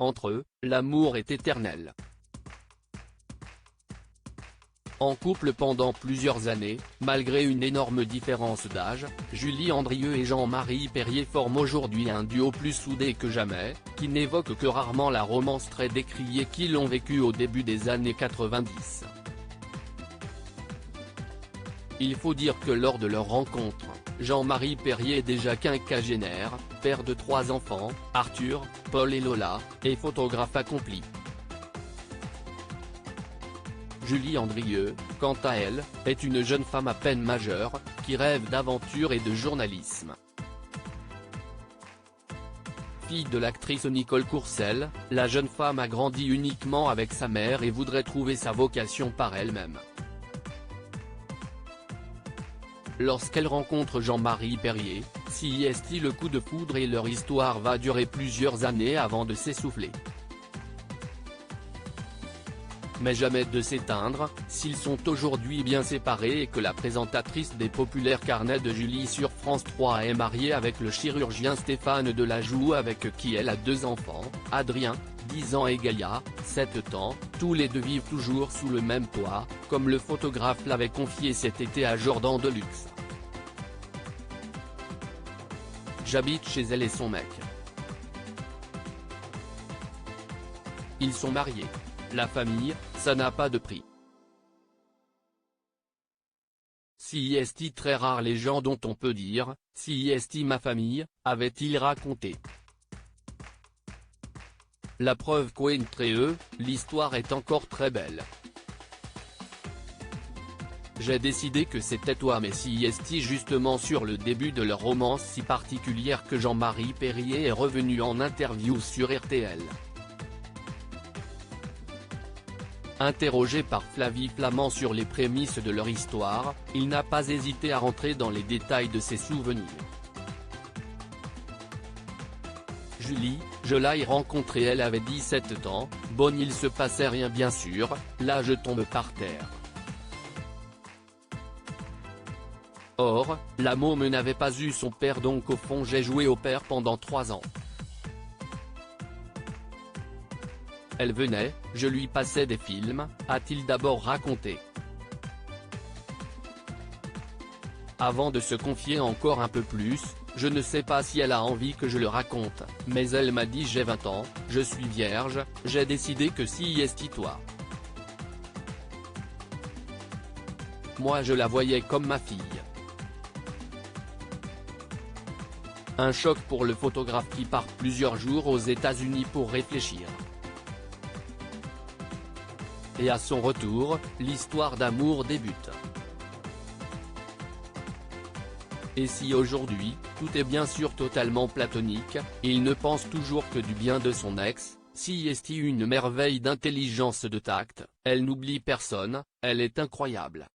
Entre eux, l'amour est éternel. En couple pendant plusieurs années, malgré une énorme différence d'âge, Julie Andrieux et Jean-Marie Perrier forment aujourd'hui un duo plus soudé que jamais, qui n'évoque que rarement la romance très décriée qu'ils ont vécue au début des années 90. Il faut dire que lors de leur rencontre, Jean-Marie Perrier est déjà quinquagénaire, père de 3 enfants, Arthur, Paul et Lola, et photographe accompli. Julie Andrieux, quant à elle, est une jeune femme à peine majeure, qui rêve d'aventure et de journalisme. Fille de l'actrice Nicole Courcel, la jeune femme a grandi uniquement avec sa mère et voudrait trouver sa vocation par elle-même. Lorsqu'elle rencontre Jean-Marie Perrier, s'y le coup de foudre et leur histoire va durer plusieurs années avant de s'essouffler. Mais jamais de s'éteindre, s'ils sont aujourd'hui bien séparés et que la présentatrice des populaires carnets de Julie sur France 3 est mariée avec le chirurgien Stéphane Delajoux avec qui elle a 2 enfants, Adrien, 10 ans et Gaïa, 7 ans, tous les deux vivent toujours sous le même toit, comme le photographe l'avait confié cet été à Jordan Deluxe. J'habite chez elle et son mec. Ils sont mariés. La famille, ça n'a pas de prix. Si est très rare les gens dont on peut dire, si est ma famille, avait-il raconté. La preuve qu'entre eux, l'histoire est encore très belle. J'ai décidé que c'était toi mais si est justement sur le début de leur romance si particulière que Jean-Marie Perrier est revenu en interview sur RTL. Interrogé par Flavie Flament sur les prémices de leur histoire, il n'a pas hésité à rentrer dans les détails de ses souvenirs. Julie, je l'ai rencontrée, elle avait 17 ans, bon il se passait rien bien sûr, là je tombe par terre. Or, la môme n'avait pas eu son père donc au fond j'ai joué au père pendant 3 ans. Elle venait, je lui passais des films, a-t-il d'abord raconté. Avant de se confier encore un peu plus, je ne sais pas si elle a envie que je le raconte, mais elle m'a dit j'ai 20 ans, je suis vierge, j'ai décidé que si est toi. Moi je la voyais comme ma fille. Un choc pour le photographe qui part plusieurs jours aux États-Unis pour réfléchir. Et à son retour, l'histoire d'amour débute. Et si aujourd'hui, tout est bien sûr totalement platonique, il ne pense toujours que du bien de son ex, si est une merveille d'intelligence de tact, elle n'oublie personne, elle est incroyable.